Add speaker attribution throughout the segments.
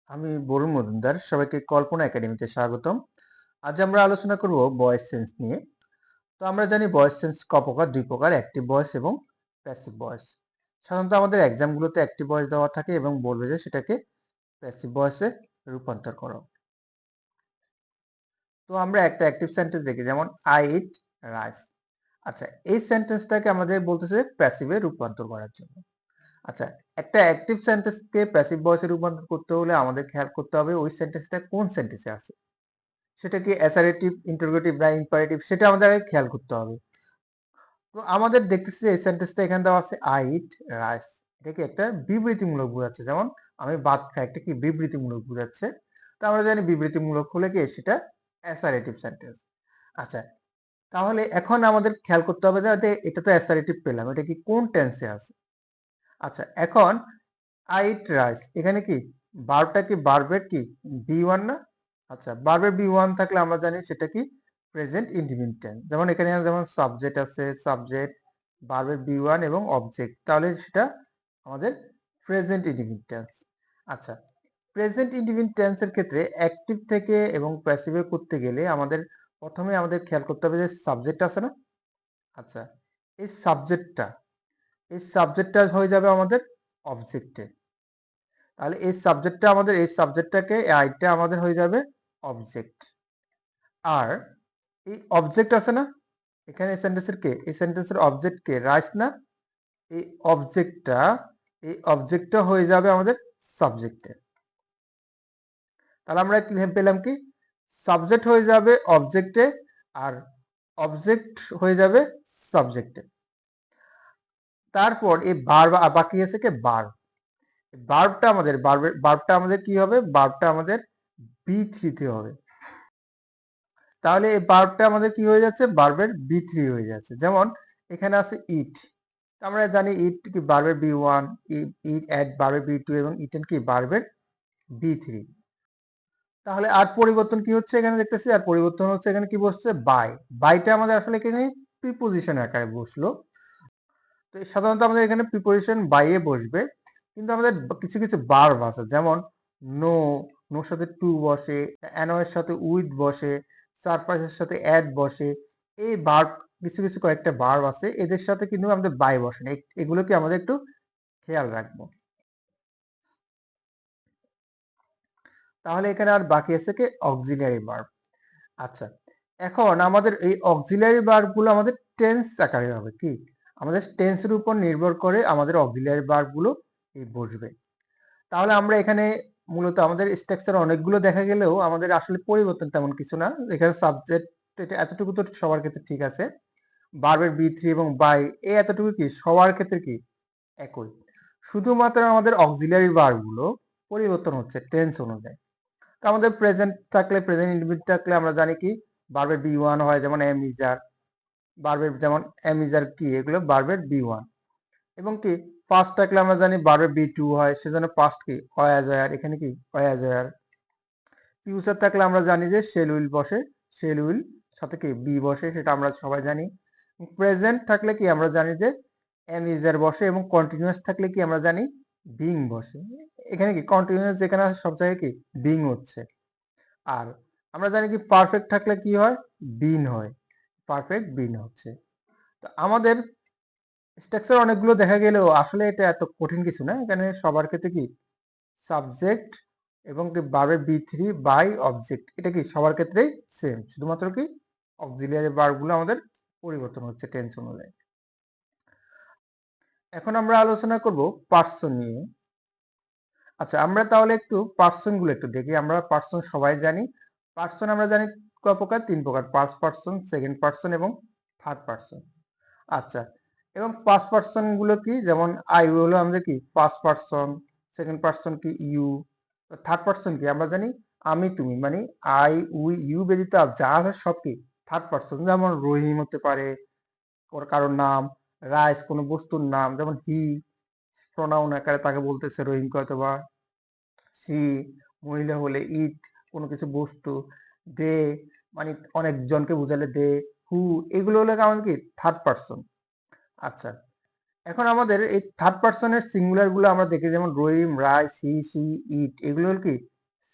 Speaker 1: আমি বরুণ মজুমদার। সবাইকে কল্পনা একাডেমিতে স্বাগতম। আজ আমরা আলোচনা করব ভয়েস সেন্স নিয়ে। তো আমরা জানি ভয়েস সেন্স ক প্রকার, দুই প্রকার, অ্যাক্টিভ ভয়েস এবং প্যাসিভ ভয়েস। সাধারণত আমাদের এক্সামগুলোতে অ্যাক্টিভ ভয়েস দেওয়া থাকে এবং বলবে যে সেটাকে প্যাসিভ ভয়েসে রূপান্তর করো। তো আমরা একটা অ্যাক্টিভ সেন্টেন্স দেখি, যেমন আই ইট রাইস। আচ্ছা, এই সেন্টেন্সটাকে আমাদের বলতেছে প্যাসিভে রূপান্তর করার জন্য। আচ্ছা, একটা অ্যাক্টিভ সেন্টেন্সকে প্যাসিভ ভয়েসে রূপান্তর করতে হলে আমাদের খেয়াল করতে হবে ওই সেন্টেন্সটা কোন সেন্টেন্সে আছে। সেটা কি অ্যাসারেটিভ, ইন্টারোগেটিভ না ইম্পারেটিভ, সেটা আমাদের আগে খেয়াল করতে হবে। তো আমাদের দেখতেছি যে এই সেন্টেন্সটা এখানে দেওয়া আছে আই ইট রাইস। এটা কি একটা বিবৃতিমূলক বোঝাচ্ছে, যেমন আমি ভাত খাই, একটা কি বিবৃতিমূলক বোঝাচ্ছে। তো আমরা জানি বিবৃতিমূলক হলে কি সেটা অ্যাসারেটিভ সেন্টেন্স। আচ্ছা, তাহলে এখন আমাদের খেয়াল করতে হবে যে এটা তো অ্যাসারেটিভ পেলাম, এটা কি কোন টেন্সে আছে। আচ্ছা, এখন আই ইট রাইস, এখানে কি ভার্বটা কি ভার্বের কি বি ওয়ান না? আচ্ছা, ভার্বের বি ওয়ান থাকলে আমরা জানি সেটা কি প্রেজেন্ট ইনডিফিনিট টেন্স। যেমন এখানে যেমন সাবজেক্ট আছে, সাবজেক্ট, ভার্বের বি ওয়ান এবং অবজেক্ট, তাহলে সেটা আমাদের প্রেজেন্ট ইনডিফিনিট টেন্স। আচ্ছা, প্রেজেন্ট ইনডিফিনিট টেন্সের ক্ষেত্রে অ্যাক্টিভ থেকে এবং প্যাসিভে করতে গেলে আমাদের প্রথমে আমাদের খেয়াল করতে হবে যে সাবজেক্ট আছে না। আচ্ছা, এই সাবজেক্টটা হয়ে যাবে আমাদের অবজেক্টে। তাহলে এই সাবজেক্টটাকে আইটা আমাদের হয়ে যাবে অবজেক্ট। আর এই অবজেক্ট আছে না, এখানে এই সেন্টেন্সের অবজেক্ট কে রাইস না। এই অবজেক্টটা হয়ে যাবে আমাদের সাবজেক্টে। তাহলে আমরা কি পেলাম, কি সাবজেক্ট হয়ে যাবে অবজেক্টে আর অবজেক্ট হয়ে যাবে সাবজেক্টে। তারপর এই ভার্ব বাকি আছে কি ভার্ব। ভার্বটা আমাদের কি হবে, ভার্বটা আমাদের বি থ্রিতে হবে। তাহলে এই ভার্বটা আমাদের কি হয়ে যাচ্ছে, ভার্বের বি থ্রি হয়ে যাচ্ছে। যেমন এখানে আছে ইট, আমরা জানি ইট কি ভার্বের বি ওয়ান, ইট অ্যাট ভার্বের বি টু এবং ইটেন কি ভার্বের বি থ্রি। তাহলে আর পরিবর্তন কি হচ্ছে এখানে দেখতেছি, আর পরিবর্তন হচ্ছে এখানে কি বসছে বাই। বাইটা আমাদের আসলে এখানে প্রিপোজিশন আকারে বসলো। তো সাধারণত আমাদের এখানে প্রিপোজিশন বাইয়ে বসবে, কিন্তু আমাদের কিছু কিছু ভার্ব আছে, যেমন নো, নোর সাথে টু বসে, অ্যানোয়ের সাথে উইথ বসে, সারপ্রাইজের সাথে অ্যাড বসে। এই ভার্ব কিছু কিছু কয়েকটা ভার্ব আছে, এদের সাথে কিন্তু আমাদের বাই বসে না। এগুলোকে আমাদের একটু খেয়াল রাখবো। তাহলে এখানে আর বাকি আছে কি অক্সিলিয়ারি ভার্ব। আচ্ছা, এখন আমাদের এই অক্সিলিয়ারি ভার্ব গুলো আমাদের টেন্স আকারে হবে, কি আমাদের টেন্সের উপর নির্ভর করে আমাদের অক্সিলিয়ারি ভার্ব গুলো বসবে। তাহলে আমরা এখানে মূলত আমাদের স্ট্রাকচার অনেকগুলো দেখা গেলেও আমাদের আসলে পরিবর্তন তেমন কিছু না। এখানে সাবজেক্ট এটা এতটুকু তো সবার ক্ষেত্রে ঠিক আছে, ভার্বের বি থ্রি এবং বাই এই এতটুকু কি সবার ক্ষেত্রে কি একই। শুধুমাত্র আমাদের অক্সিলিয়ারি ভার্ব গুলো পরিবর্তন হচ্ছে টেন্স অনুযায়ী। তো আমাদের প্রেজেন্ট থাকলে, প্রেজেন্ট ইনডিফিনিট থাকলে আমরা জানি কি ভার্বের বি ওয়ান হয়, যেমন এম ইজার। ভার্বের যেমন এম ইজার কি, এগুলো ভার্বের বি ওয়ান। এবং কি ফার্স্ট থাকলে আমরা জানি ভার্বের বি টু হয়, সেজন্য ফার্স্ট কি অয়াজয়ার, এখানে কি অয়াজয়ার। ফিউচার থাকলে আমরা জানি যে শেল উইল বসে, শেল উইল সাথে কি বি বসে, সেটা আমরা সবাই জানি। প্রেজেন্ট থাকলে কি আমরা জানি যে এম ইজার বসে, এবং কন্টিনিউয়াস থাকলে কি আমরা জানি বিং বসে। এখানে কি কন্টিনিউয়াস যেখানে আছে সব জায়গায় কি বিং হচ্ছে। আর আমরা জানি কি পারফেক্ট থাকলে কি হয়, বিন হয়, পারফেক্ট বিন হচ্ছে। তো আমাদের স্ট্রাকচার অনেকগুলো দেখা গেলেও আসলে এটা এত কঠিন কিছু না। এখানে সবার ক্ষেত্রে কি সাবজেক্ট এবং কি ভার্বের বি থ্রি বাই অবজেক্ট, এটা কি সবার ক্ষেত্রেই সেম, শুধুমাত্র কি অক্সিলিয়ারি ভার্বগুলো আমাদের পরিবর্তন হচ্ছে টেন্স অনুযায়ী। এখন আমরা আলোচনা করব পার্সন নিয়ে। আচ্ছা, আমরা তাহলে একটু পার্সন গুলো একটু দেখি। আমরা পার্সন সবাই জানি, পার্সন আমরা জানি ক প্রকার, তিন প্রকার, ফার্স্ট পার্সন, সেকেন্ড পার্সন এবং থার্ড পার্সন। আচ্ছা, এবং ফার্স্ট পার্সন গুলো কি, যেমন আই হলো আমাদের কি ফার্স্ট পার্সন, সেকেন্ড পার্সন কি ইউ, থার্ড পার্সন কি আমরা জানি আমি তুমি, মানে আই উই ইউ ব্যতীত যা আছে সব কি থার্ড পার্সন। যেমন রহিম হতে পারে কারোর নাম, রাইস কোনো বস্তুর নাম, যেমন হি প্রোনাউন আকারে তাকে বলতেছে রহিমকে, অথবা সি মহিলা হলে ইট কোনো কিছু বস্তু, দে মানে অনেকজনকে বুঝালে দে, হু এগুলো হলে আমাদের কি থার্ড পার্সন। আচ্ছা, এখন আমাদের এই থার্ড পার্সনের সিঙ্গুলার গুলো আমরা দেখি, যেমন রহিম, রাইস, হি, সি, ইট, এগুলো হল কি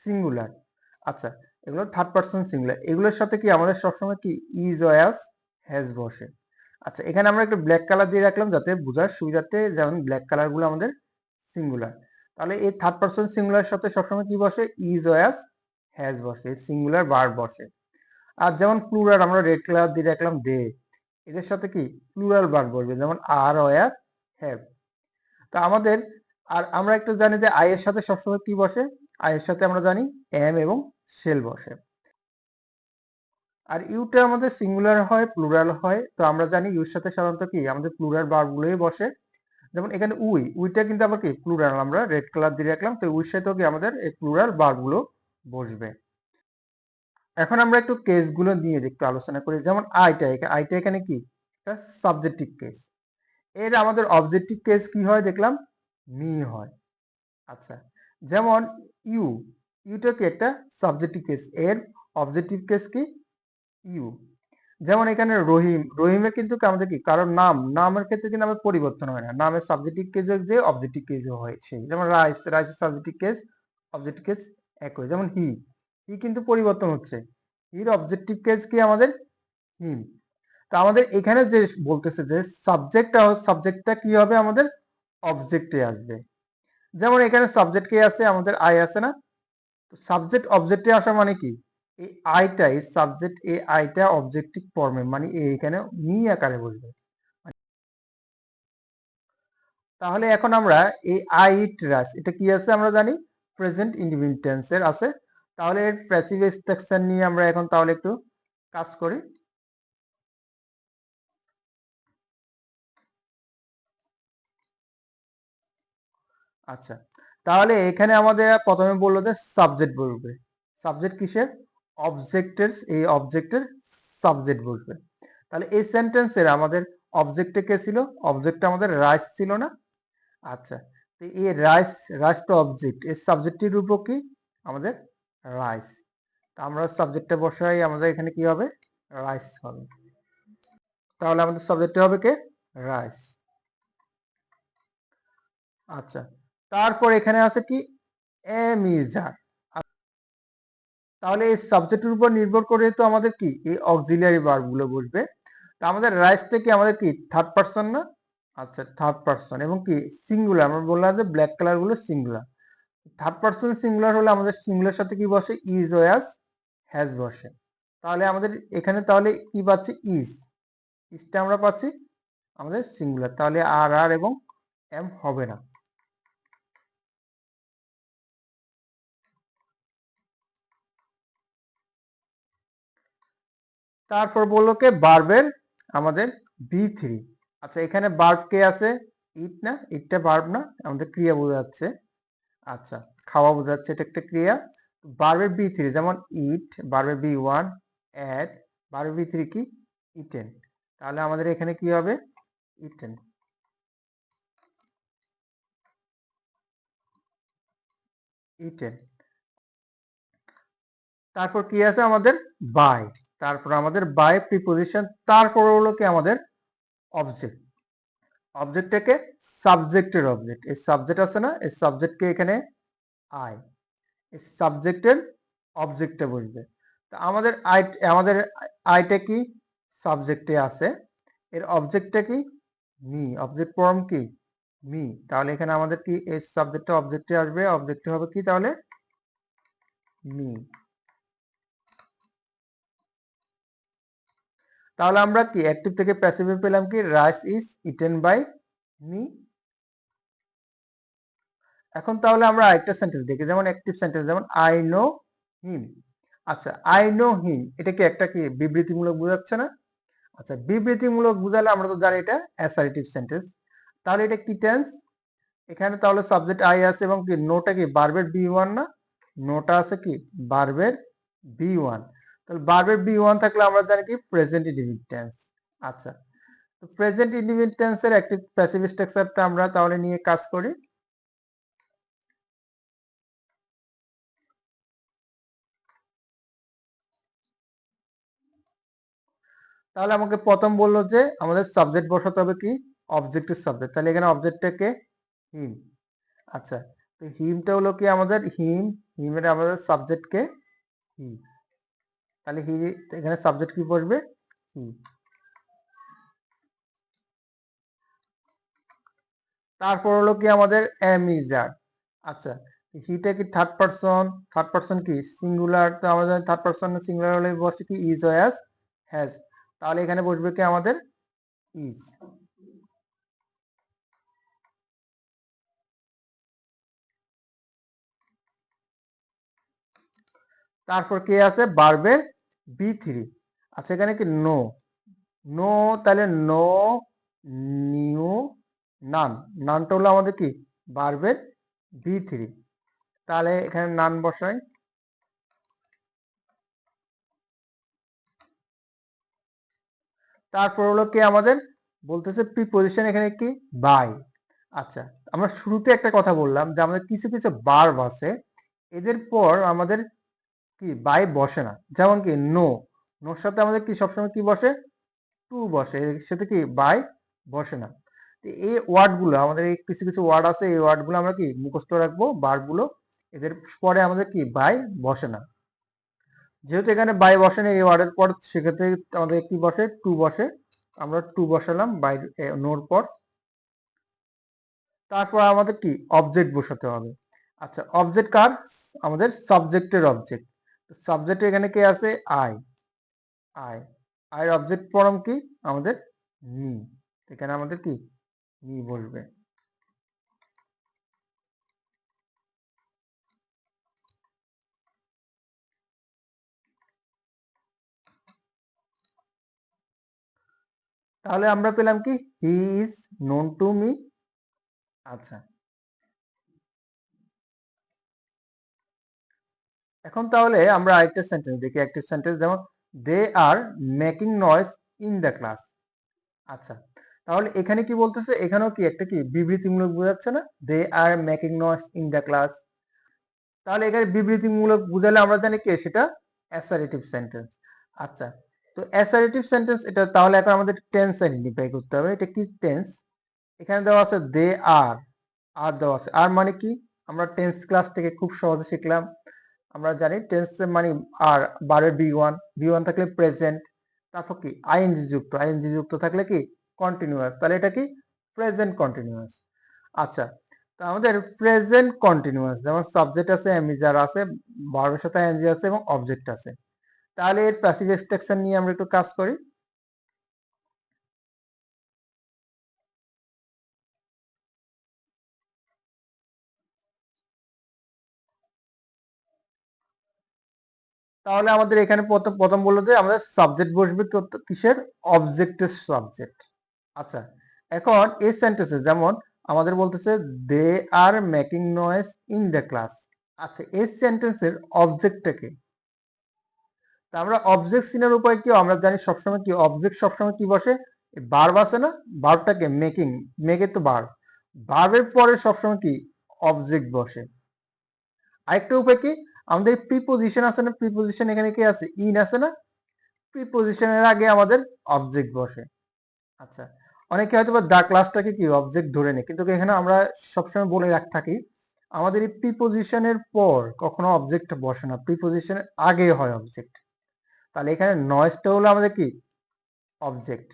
Speaker 1: সিঙ্গুলার। আচ্ছা, এগুলো থার্ড পারসন সিঙ্গুলার। এগুলোর সাথে কি আমাদের সবসময় কি ইজ, ওয়াজ, হ্যাজ বসে। আচ্ছা, এখানে আমরা একটু ব্ল্যাক কালার দিয়ে রাখলাম যাতে বোঝার সুবিধার্থে, যেমন ব্ল্যাক কালার গুলো আমাদের সিঙ্গুলার। তাহলে এই থার্ড পারসন সিঙ্গুলার সাথে সবসময় কি বসে? ইজ, ওয়াজ, হ্যাজ বসে, সিঙ্গুলার ভার্ব বসে। আর যেমন প্লুরাল আমরা রেড কালার দিয়ে রাখলাম দে, এদের সাথে কি প্লুরাল ভার্ব বসবে, যেমন আর, ওয়ার, হ্যাভ। তা আমাদের আর আমরা একটু জানি যে আই এর সাথে সবসময় কি বসে? আই এর সাথে আমরা জানি এম এবং শেল বসে। আর ইউটা আমাদের সিঙ্গুলার হয়, প্লুরাল হয়। তো আমরা জানি ইউর সাথে সাধারণত কি আমাদের প্লুরাল ভার্বগুলোই বসে। যেমন এখানে উইটা কিন্তু আবার কি প্লুরাল, আমরা রেড কালার দিয়ে রাখলাম। তো উইর সাথেও কি আমাদের এই প্লুরাল ভার্বগুলো বসবে। এখন আমরা একটু কেসগুলো নিয়ে একটু আলোচনা করি। যেমন আইটা এখানে কি একটা সাবজেক্টিভ কেস। এর আমাদের অবজেক্টিভ কেস কি হয় দেখলাম? মি হয়। আচ্ছা, যেমন ইউটা কি একটা সাবজেক্টিভ কেস, এর অবজেক্টিভ কেস কি ইউ। যেমন এখানে রহিমের কিন্তু আমাদের কি কারণ নামের ক্ষেত্রে কিন্তু আমাদের পরিবর্তন হয় না, নামের সাবজেক্টিভ কেসের যে অবজেক্টিভ কেস হয় সেই। যেমন রাইসের সাবজেক্টিভ কেস অবজেক্টিভ কেস একই। যেমন হি কিন্তু পরিবর্তন হচ্ছে, হির অবজেক্টিভ কেস কি আমাদের হিম। তো আমাদের এখানে যে বলতেছে যে সাবজেক্টটা কি হবে? আমাদের অবজেক্টে আসবে। যেমন এখানে সাবজেক্ট কে আছে? আমাদের আই আছে না? সাবজেক্ট অবজেক্টে আসা মানে কি এই সাবজেক্ট, এই আইটা অবজেক্টিভ ফর্মে, মানে এখানে মি আকারে বসবে। তাহলে এখন আমরা এই আই ইট রাইস, এটা কি আছে আমরা জানি? প্রেজেন্ট ইনডিফিনিট টেন্সের আছে। তাহলে এর প্যাসিভ স্ট্রাকচার নিয়ে আমরা এখন তাহলে একটু কাজ করি। আচ্ছা, তাহলে এখানে আমাদের প্রথমে বললো যে সাবজেক্ট বসবে। সাবজেক্ট কিসের? অবজেক্টের, এই অবজেক্টের সাবজেক্ট বসবে। তাহলে এই সেন্টেন্সের আমাদের অবজেক্টে কে ছিল? অবজেক্টটা আমাদের রাইস ছিল না? আচ্ছা, তো এই রাইসটা অবজেক্ট, এর সাবজেক্টের রূপও কি আমাদের রাইস। তো আমরা সাবজেক্টটা বসাই, আমাদের এখানে কি হবে? রাইস হবে। তাহলে আমাদের সাবজেক্টটা হবে কে? রাইস। আচ্ছা, তারপর এখানে আছে কি এমিজার। তাহলে এই সাবজেক্টের উপর নির্ভর করে তো আমাদের কি এই অক্সিলিয়ারি ভার্ব গুলো বসবে। তো আমাদের রাইসটা কি আমাদের কি থার্ড পারসন না? আচ্ছা, থার্ড পারসন এবং কি সিঙ্গুলার। আমরা বললাম যে ব্ল্যাক কালার গুলো সিঙ্গুলার। থার্ড পারসন সিঙ্গুলার হলে আমাদের সিঙ্গুলার সাথে কি বসে? ইজ, ওয়াজ, হ্যাজ বসে। তাহলে আমাদের এখানে তাহলে কি পাচ্ছি? ইজটা আমরা পাচ্ছি আমাদের সিঙ্গুলার। তাহলে আর এবং এম হবে না। তারপর বললো কে ভার্বের আমাদের V3। আচ্ছা, এখানে ভার্ব কে আছে? ইট না? ইটটা ভার্ব না, আমাদের ক্রিয়া বোঝাচ্ছে। আচ্ছা, খাওয়া বোঝাচ্ছে, এটা একটা ক্রিয়া। ভার্বের V3 যেমন ইট, ভার্বের V1 অ্যাড, ভার্বের V3 কি ইটেন। তাহলে আমাদের এখানে কি হবে? ইটেন। ইটেন। তারপর কি আছে আমাদের? বাই। তারপর আমাদের বাই প্রিপোজিশন। তারপর হলো কি আমাদের অবজেক্ট। অবজেক্টটাকে সাবজেক্টের অবজেক্ট, এই সাবজেক্ট আছে না? এই সাবজেক্টকে এখানে আই, এই সাবজেক্টের অবজেক্টে বসবে। তো আমাদের আইটা কি সাবজেক্টে আছে, এর অবজেক্টটা কি মি, অবজেক্ট ফর্ম কি মি। তাহলে এখানে আমাদের কি এই সাবজেক্টটা অবজেক্টে আসবে, অবজেক্টে হবে কি তাহলে মি। তাহলে আমরা কি অ্যাক্টিভ থেকে প্যাসিভে পেলাম কি rice is eaten by me. এখন তাহলে আমরা আরেকটা সেন্টেন্স দেখি, যেমন অ্যাক্টিভ সেন্টেন্স, যেমন আই নো হিম। আচ্ছা, আই নো হিম, এটা কি একটা কি বিবৃতিমূলক বোঝাচ্ছে না? আচ্ছা, বিবৃতিমূলক বোঝালে আমরা তো জানি এটা অ্যাসার্টিভ সেন্টেন্স। তাহলে এটা কি টেন্স? এখানে তাহলে সাবজেক্ট আই আছে এবং কি নোটা কি ভার্বের B1 না? নোটা আছে কি ভার্বের B1। তাহলে ভার্বের B1 থাকলে আমরা জানি কি প্রেজেন্ট ইনডিফিনিট টেন্স। আচ্ছা, তো প্রেজেন্ট ইনডিফিনিট টেন্সের অ্যাক্টিভ প্যাসিভ স্ট্রাকচারটা আমরা তাহলে নিয়ে কাজ করি। তাহলে আমাকে প্রথম বললো যে আমাদের সাবজেক্ট বসাতে হবে কি অবজেক্টের সাবজেক্ট। তাহলে এখানে অবজেক্টটাকে হিম। আচ্ছা, তো হিমটা হলো কি আমাদের হিম হি মানে আমাদের সাবজেক্ট কে হি, তাহলে হি এখানে সাবজেক্ট কি বসবে হি। তারপর হলো কি আমাদের এম ইজ আর। আচ্ছা, হিটা কি থার্ড পারসন কি সিঙ্গুলার, তো আমাদের থার্ড পারসন সিঙ্গুলার হলে বসে কি ইজ হ্যাজ হ্যাজ, তাহলে এখানে বসবে কি আমাদের ইজ। তারপর কে আছে ভার্বের বি3। আচ্ছা এখানে কি নো, নো তাহলে নো নিউ নান, নানটা হলো আমাদের কি ভার্বের বি3, তাহলে এখানে নান বসাই। তারপর হলো কি আমাদের বলতেছে প্রিপজিশন এখানে কি বাই। আচ্ছা, আমরা শুরুতে একটা কথা বললাম যে আমাদের কিছু কিছু ভার্ব আছে এদের পর আমাদের কি বাই বসে না, যেমন কি নো, নোর সাথে আমাদের কি সবসময় কি বসে টু বসে, এর সাথে কি বাই বসে না। তো এই ওয়ার্ডগুলো আমাদের এই কিছু কিছু ওয়ার্ড আছে, এই ওয়ার্ডগুলো আমরা কি মুখস্থ রাখবো, ভার্বগুলো এদের পরে আমাদের কি বাই বসে না। যেহেতু এখানে বাই বসে না এই ওয়ার্ডের পর, সেক্ষেত্রে আমাদের কি বসে টু বসে, আমরা টু বসালাম বাই নোর পর। তারপর আমাদের কি অবজেক্ট বসাতে হবে। আচ্ছা অবজেক্ট কার, আমাদের সাবজেক্টের অবজেক্ট, সাবজেক্ট এখানে কে আছে আই, আই আয়ের অবজেক্ট ফর্ম কি আমাদের মি, এখানে আমাদের কি মি বসবে। তাহলে আমরা পেলাম কি he is known to me. আচ্ছা এখন তাহলে আমরা আরেকটা সেন্টেন্স দেখি, একটা সেন্টেন্স যেমন they are making noise in the class. আচ্ছা তাহলে এখানে কি বলতেছে, এখানেও কি একটা কি বিবৃতিমূলক বোঝাচ্ছে না, they are making noise in the class. তাহলে এখানে বিবৃতিমূলক বুঝালে আমরা জানি কি সেটা অ্যাসারেটিভ সেন্টেন্স। আচ্ছা, তো অ্যাসারেটিভ সেন্টেন্স এটা, তাহলে এখন আমাদের টেন্স আইডেন্টিফাই করতে হবে, এটা কি টেন্স। এখানে দেওয়া আছে দে আর, আর দেওয়া আছে, আর মানে কি আমরা টেন্স ক্লাস থেকে খুব সহজে শিখলাম, আমরা জানি টেন্স মানে আর বারের বি1, বি1 থাকলে প্রেজেন্ট, তারপর কি আইএনজি যুক্ত, আইএনজি যুক্ত থাকলে কি কন্টিনিউয়াস, তাহলে এটা কি প্রেজেন্ট কন্টিনিউয়াস। আচ্ছা, তো আমাদের প্রেজেন্ট কন্টিনিউয়াস যেমন সাবজেক্ট আছে, এমিজার আছে, ভার্বের সাথে আইএনজি আছে এবং অবজেক্ট আছে, তাহলে এর প্যাসিভ এক্সট্রাকশন নিয়ে আমরা একটু কাজ করি। তাহলে আমাদের এখানে প্রথম প্রথম বললো যে আমাদের সাবজেক্ট বসবে কিসের, অবজেক্টের সাবজেক্ট। আচ্ছা এখন এই সেন্টেন্সে যেমন আমাদের বলতেছে they are making noise in the class. আচ্ছা এই সেন্টেন্সের অবজেক্টটাকে, তা আমরা অবজেক্ট চিনার উপায় কি, আমরা জানি সবসময় কি অবজেক্ট সবসময় কি বসে ভার্ব আছে না, ভার্বটাকে মেকিং, মেকের তো ভার্ব, ভার্বের পরে সবসময় কি অবজেক্ট বসে। আরেকটা উপায় কি, আমাদের প্রিপোজিশন আছে না, প্রিপোজিশন এখানে কি আছে ইন আছে না, প্রিপোজিশনের আগে আমাদের অবজেক্ট বসে। আচ্ছা অনেকে হয়তো বা দা ক্লাসটাকে কি অবজেক্ট ধরে নেয়, কিন্তু এখানে আমরা সবসময় বলে থাকি আমাদের এই প্রিপোজিশনের পর কখনো অবজেক্ট বসে না, প্রিপোজিশনের আগে হয় অবজেক্ট। তাহলে এখানে নয়েজটা হলো আমাদের কি অবজেক্ট।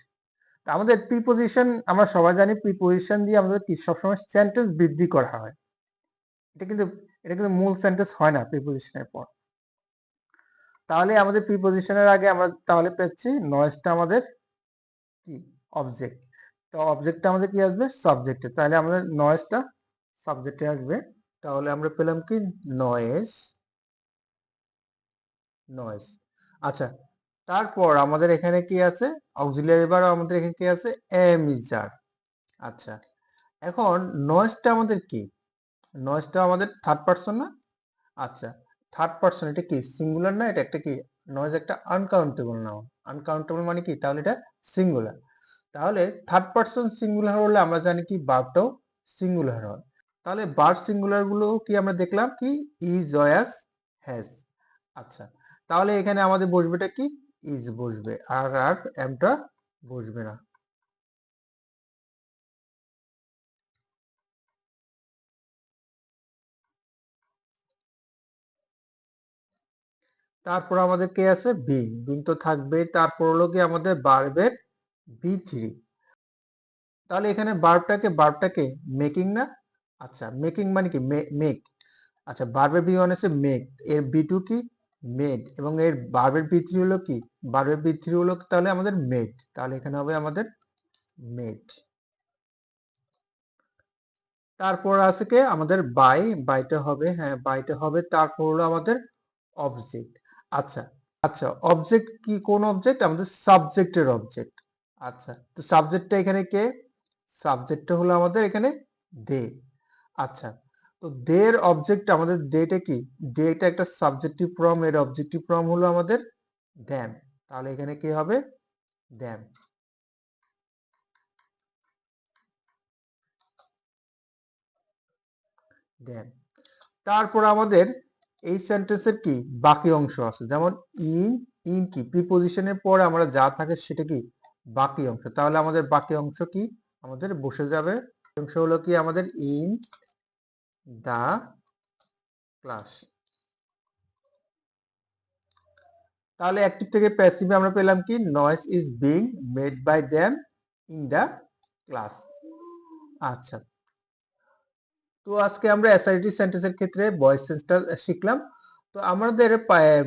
Speaker 1: আমাদের প্রিপোজিশন আমরা সবাই জানি, প্রিপোজিশন দিয়ে আমাদের কি সবসময় সেন্টেন্স বৃদ্ধি করা হয়, এটা কিন্তু এটা কিন্তু মূল সেন্টেন্স হয় না প্রিপোজিশনের পর। তাহলে আমাদের প্রিপোজিশনের আগে আমরা তাহলে পেয়েছি নয়েজটা আমাদের কি অবজেক্ট, তো অবজেক্টটা আমাদের কি আসবে সাবজেক্টে, তাহলে আমাদের নয়েজটা সাবজেক্টে আসবে। তাহলে আমরা পেলাম কি নয়েজ, নয়েজ। আচ্ছা তারপর আমাদের এখানে কি আছে অক্সিলিয়ারি ভার্ব, আমাদের এখানে কি আছে এমিজার। আচ্ছা এখন নয়েজটা আমাদের কি, নয়েজটা আমাদের থার্ড পারসন না। আচ্ছা থার্ড পারসন এটা কি সিঙ্গুলার না, এটা একটা কি নয়েজ একটা আনকাউন্টেবল নাউন, আনকাউন্টেবল মানে কি তাহলে এটা সিঙ্গুলার। তাহলে থার্ড পারসন সিঙ্গুলার হলে আমরা জানি কি ভার্বটাও সিঙ্গুলার হয়। তাহলে ভার্ব সিঙ্গুলার গুলো কি আমরা দেখলাম কি ইজ ওয়াস হ্যাজ। আচ্ছা তাহলে এখানে আমাদের বসবেটা কি ইজ বসবে, আর আর এমটা বসবে না। তারপর আমাদের কে আছে বিং, বিং তো থাকবে। তারপর হলো কি আমাদের ভার্বের V3। তাহলে এখানে ভার্বটাকে মেকিং না? আচ্ছা মেকিং মানে কি মেক। আচ্ছা ভার্বের V1 আছে মেক, এর V2 কি মেড, এবং এর ভার্বের V3 হলো কি, ভার্বের V3 হলো তাহলে আমাদের মেড। তাহলে এখানে হবে আমাদের মেড। তারপর আছে কি আমাদের বাইটা হবে, হ্যাঁ বাইটা হবে। তারপর হলো আমাদের অবজেক্ট। আচ্ছা আচ্ছা অবজেক্ট কি, কোন অবজেক্ট? আমাদের সাবজেক্টের অবজেক্ট। আচ্ছা তো সাবজেক্টটা এখানে কে? সাবজেক্টটা হলো আমাদের এখানে দে। আচ্ছা তো দের অবজেক্ট আমাদের দেটা কি, দেটা একটা সাবজেক্টিভ ফর্ম, এর অবজেক্টিভ ফর্ম হলো আমাদের দ্যাম। তাহলে এখানে কি হবে দ্যাম। দ্যাম। তারপর আমাদের এই সেন্টেন্সের কি বাকি অংশ আছে, যেমন ইন। ইন কি প্রিপোজিশনের পরে আমরা যা থাকে সেটা কি বাকি অংশ। তাহলে আমাদের বাকি অংশ কি আমাদের বসে যাবে। অংশ হলো কি আমাদের ইন দা ক্লাস। তাহলে অ্যাক্টিভ থেকে প্যাসিভে আমরা পেলাম কি noise is being made by them in the class. আচ্ছা তো আজকে আমরা অ্যাসার্টিভ সেন্টেন্সের ক্ষেত্রে ভয়েস সেন্সটা শিখলাম। তো আমাদের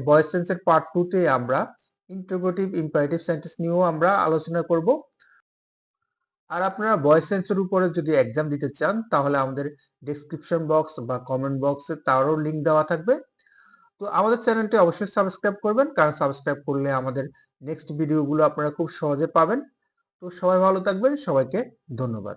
Speaker 1: ভয়েস সেন্সের পার্ট 2 তে আমরা ইন্টারোগেটিভ ইম্পারেটিভ সেন্টেন্স নিয়েও আমরা আলোচনা করব। আর আপনারা ভয়েস সেন্সের উপরে যদি এক্সাম দিতে চান তাহলে আমাদের ডেসক্রিপশন বক্স বা কমেন্ট বক্সে তারও লিংক দেওয়া থাকবে। তো আমাদের চ্যানেলটি অবশ্যই সাবস্ক্রাইব করবেন, কারণ সাবস্ক্রাইব করলে আমাদের নেক্সট ভিডিওগুলো আপনারা খুব সহজে পাবেন। তো সবাই ভালো থাকবেন, সবাইকে ধন্যবাদ।